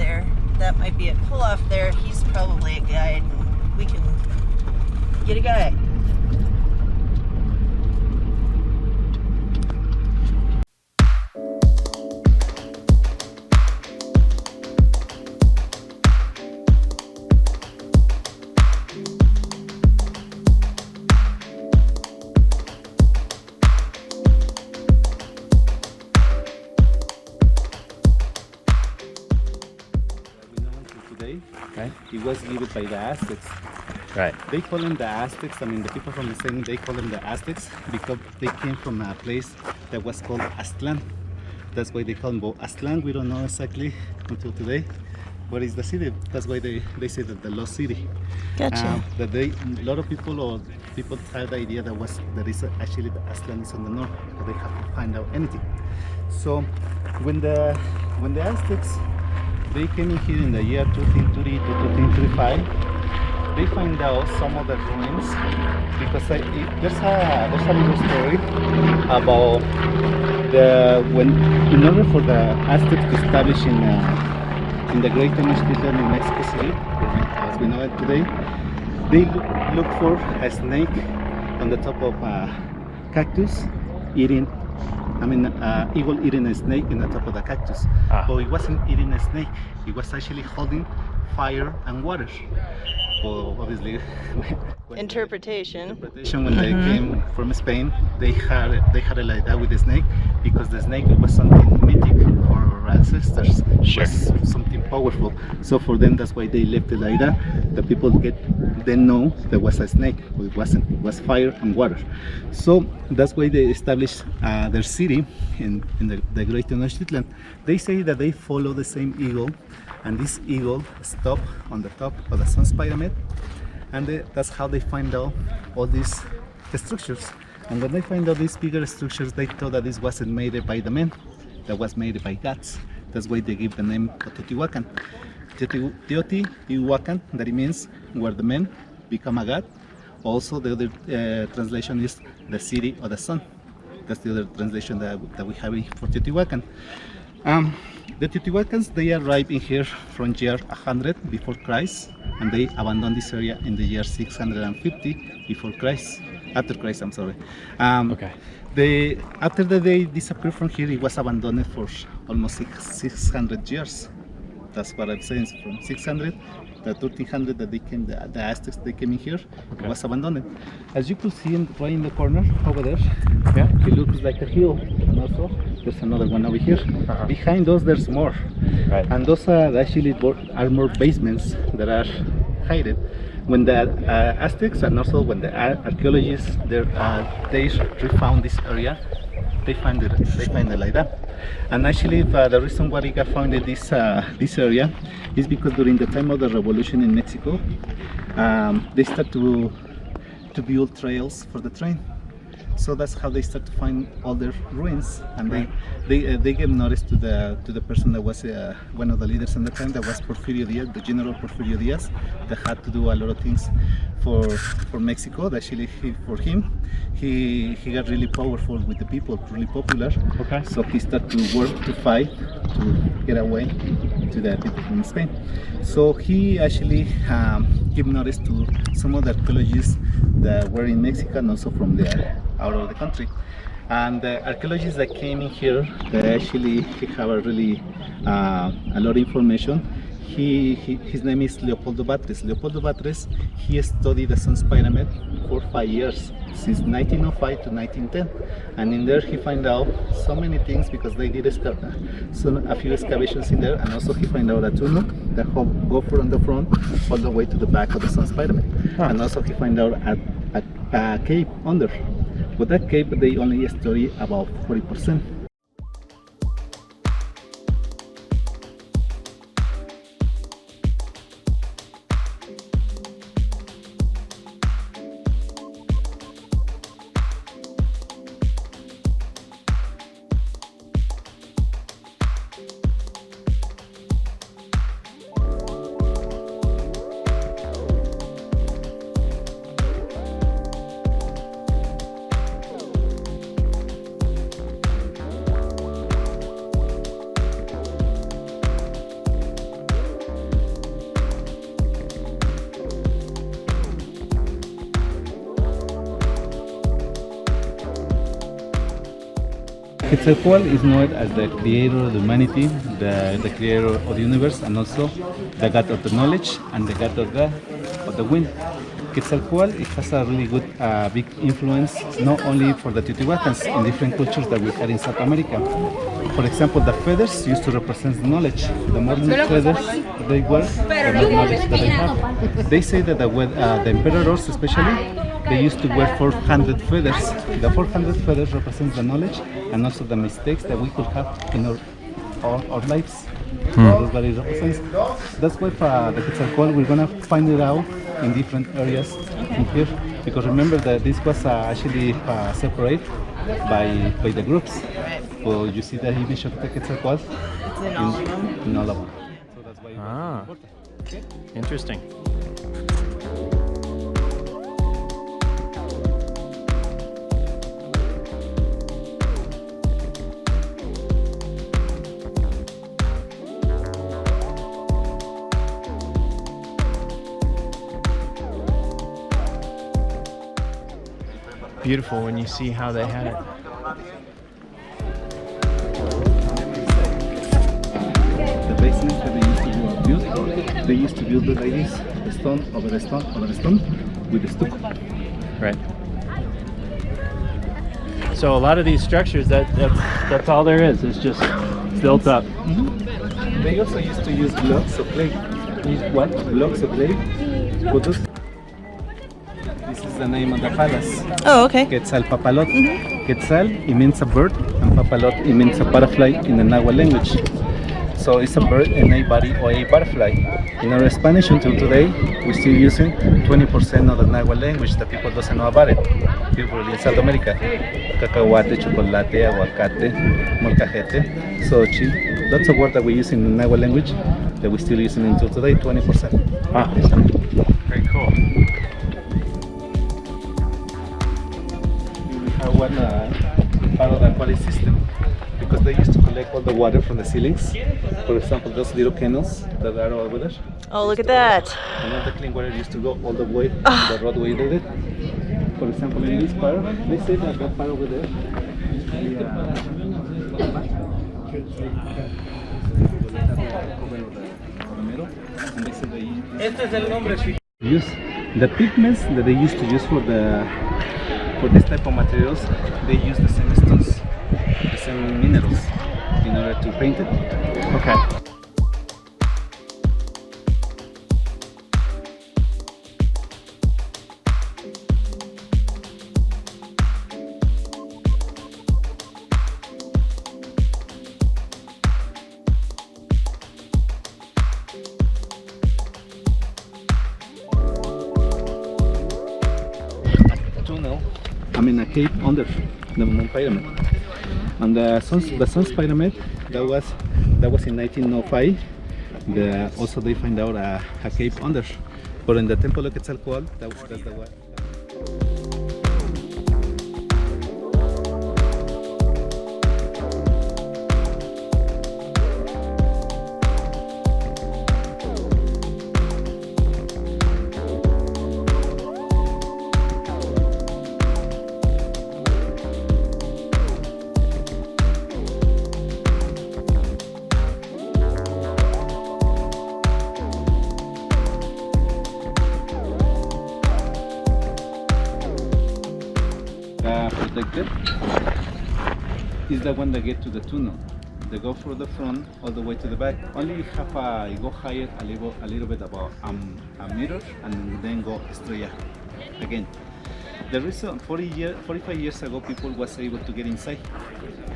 there. That might be a pull-off there. He's probably a guide, and we can get a guide. Right? It was given by the Aztecs. Right. They call them the Aztecs. I mean, the people from the same, they call them the Aztecs because they came from a place that was called Aztlan. That's why they call them Aztlan. We don't know exactly until today what is the city. That's why they say that the lost city. Gotcha. That a lot of people had the idea that is actually the Aztlan is on the north, but they have to find out anything. So when the Aztecs they came in here in the year 1330 to 1335. They find out some of the ruins because there's a little story about in order for the Aztecs to establish in the Great Tenochtitlan in Mexico City, as we know it today, they look for a snake on the top of a cactus eating. Eagle eating a snake in the top of the cactus. But it wasn't eating a snake, it was actually holding fire and water. Well, obviously, Interpretation. When they came from Spain, they had it like that with the snake because the snake was something mythic for our ancestors. Sure. It was something powerful. So for them, that's why they left it like that. The people then know there was a snake, but it wasn't. It was fire and water. So that's why they established their city in the Great Tenochtitlan. They say that they follow the same eagle, and this eagle stopped on the top of the sun's pyramid, and that's how they find out all these structures. And when they find out these bigger structures, they thought that this wasn't made by the men, that was made by gods. That's why they give the name of Teotihuacan. Teotihuacan, that it means where the men become a god. Also, the other translation is the city of the sun. That's the other translation that we have for Teotihuacan. The Teotihuacans, they arrived in here from year 100 before Christ, and they abandoned this area in the year 650 before Christ. After Christ, I'm sorry. After they disappeared from here, it was abandoned for almost 600 years. That's what I'm saying. From 600 to 1300 that they came, the Aztecs, they came in here, it was abandoned. As you could see right in the corner over there, it looks like a hill, and also there's another one over here. Behind those, there's more, and those are actually more basements that are hidden. When the Aztecs and also when the archaeologists they refound this area, they find it like that. And actually, the reason why Riga founded this area is because during the time of the revolution in Mexico, they start to build trails for the train. So that's how they start to find all their ruins, and they gave notice to the person that was one of the leaders in the time, that was Porfirio Diaz, the General Porfirio Diaz, that had to do a lot of things for Mexico. Actually, for him, he got really powerful with the people, really popular. So he started to work to fight to get away to the people from Spain. So he actually gave notice to some of the archaeologists that were in Mexico and also from out of the country. And the archaeologists that came in here, they actually have a really a lot of information. His name is Leopoldo Batres. Leopoldo Batres, he studied the Sun's Pyramid for 5 years, since 1905 to 1910. And in there he found out so many things because they did a few excavations in there, and also he found out a tunnel that go from the front all the way to the back of the Sun's Pyramid. And also he found out a cave under. But that cave, they only study about 40%. Quetzalcoatl is known as the creator of humanity, the creator of the universe, and also the god of the knowledge and the god of the wind. Quetzalcoatl, it has a really good, big influence, not only for the Teotihuacans in different cultures that we had in South America. For example, the feathers used to represent knowledge. The more feathers they wear, the more knowledge that they have. They say that the emperors, especially, they used to wear 400 feathers. The 400 feathers represents the knowledge and also the mistakes that we could have in our lives. That's what it represents. That's why for the Quetzalcoatl, we're gonna find it out in different areas in here, because remember that this was actually separated by the groups. So you see the image of the Quetzalcoatl It's in all of them. in all of them. So that's why it's Ah. important. Okay? Interesting. Beautiful when you see how they had it. The basement that they used to build it like this, stone over stone over stone with the stucco. Right. So a lot of these structures, that's all there is. It's just built up. They also used to use blocks of clay. What? Blocks of clay. Photos. This is the name of the palace. Oh, okay. Quetzalpapalot. Quetzal, it means a bird, and papalot, it means a butterfly in the Nahuatl language. So it's a bird and a body or a butterfly. In our Spanish until today, we're still using 20% of the Nahuatl language that people doesn't know about it. People in South America. Cacahuate, chocolate, aguacate, molcajete, xochitl. That's a word that we use in the Nahuatl language that we're still using until today, 20%. Wow. Very cool. We have one part of the quality system, because they used to collect all the water from the ceilings. For example, those little canals that are over there. Oh, look at that. And all the clean water used to go all the way to the roadway they did. For example, in this part, they say that that part over there. Use the pigments that they used to use for this type of materials. They use the same stones, the same minerals, in order to paint it. Okay. Tunnel, I mean a cave under the Moon Pyramid. And the Sun's Pyramid, that was in 1905. Also they find out a cave under. But in the Temple of Quetzalcoatl, that's the one. Protected is the one that get to the tunnel. They go from the front all the way to the back. Only have go higher a little bit about a meter, and then go straight again. The reason 45 years ago people was able to get inside,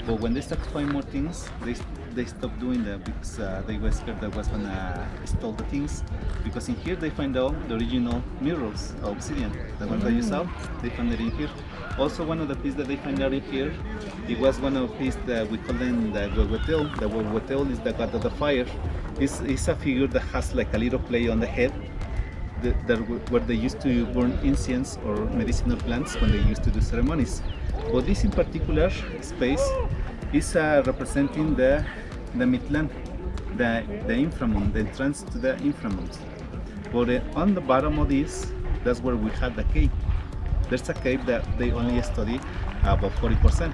but when they start to find more things, they stopped doing that because they were scared that was gonna steal the things. Because in here they find out the original mirrors of obsidian, the one that you saw, they found it in here. Also, one of the pieces that they find out in here, it was one of the pieces that we call them the Huehuetel. The Huehuetel is the god of the fire. It's a figure that has like a little play on the head, where they used to burn incense or medicinal plants when they used to do ceremonies. But this in particular space is representing the Mitlan, the inframundo, the entrance to the inframundo. But on the bottom of this, that's where we had the cave. There's a cave that they only study about 40%.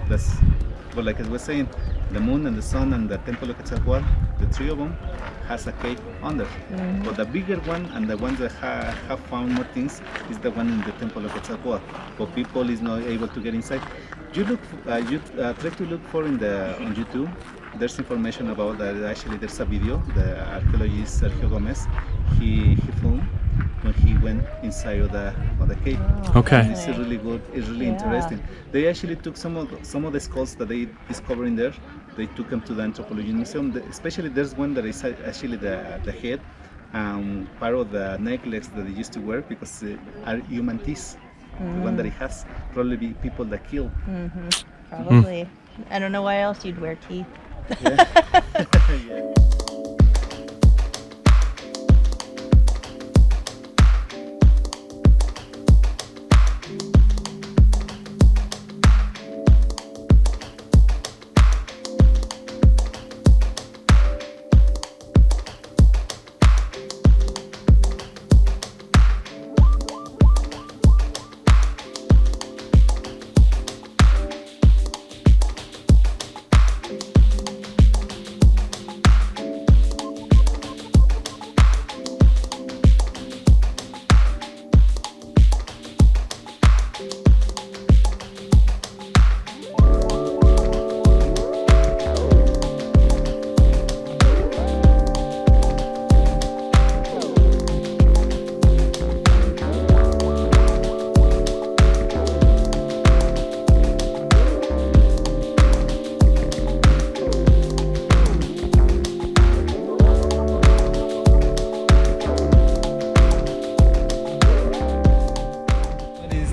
That's, but like I was saying, the moon and the sun and the Temple of Quetzalcoatl, the three of them, has a cave under. But the bigger one and the ones that have found more things is the one in the Temple of Quetzalcoatl. But people is not able to get inside. You look, try to look for on YouTube. There's information about that. Actually, there's a video. The archaeologist Sergio Gomez, he filmed when he went inside of the cave. Okay. And it's really good. It's really interesting. They actually took some of the skulls that they discovered in there. They took them to the anthropology museum. Especially there's one that is actually the head, part of the necklace that they used to wear because are human teeth. The one that it has probably be people that killed. Probably. I don't know why else you'd wear teeth. Yeah.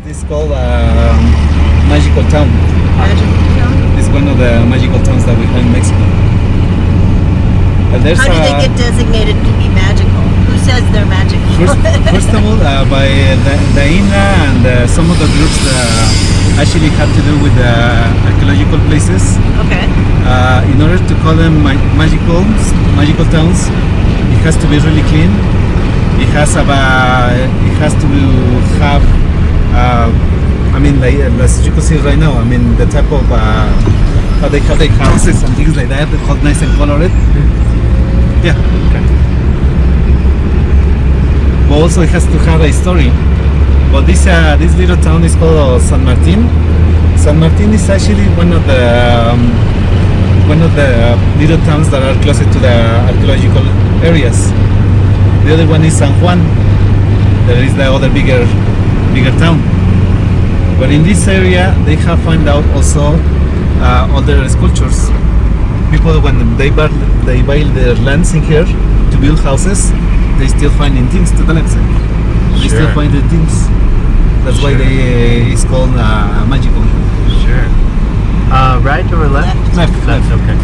It's called Magical Town. It's one of the magical towns that we have in Mexico. And there's How do they get designated to be magical? Who says they're magical? first of all, by the INA and some of the groups that actually have to do with archaeological places. Okay. In order to call them magical towns, it has to be really clean. It has to have. I mean, like, as you can see right now, I mean, the type of how they have their houses and things like that, all nice and colored. Yeah. Okay. But also it has to have a story. But this little town is called San Martin. San Martin is actually one of the little towns that are closer to the archaeological areas. The other one is San Juan. There is the other bigger town. But in this area, they have found out also other sculptures. People, when they buy their lands in here to build houses, they still finding things to collect. They still find the things. That's why it's called magical. Sure. Right or left? Left. Okay.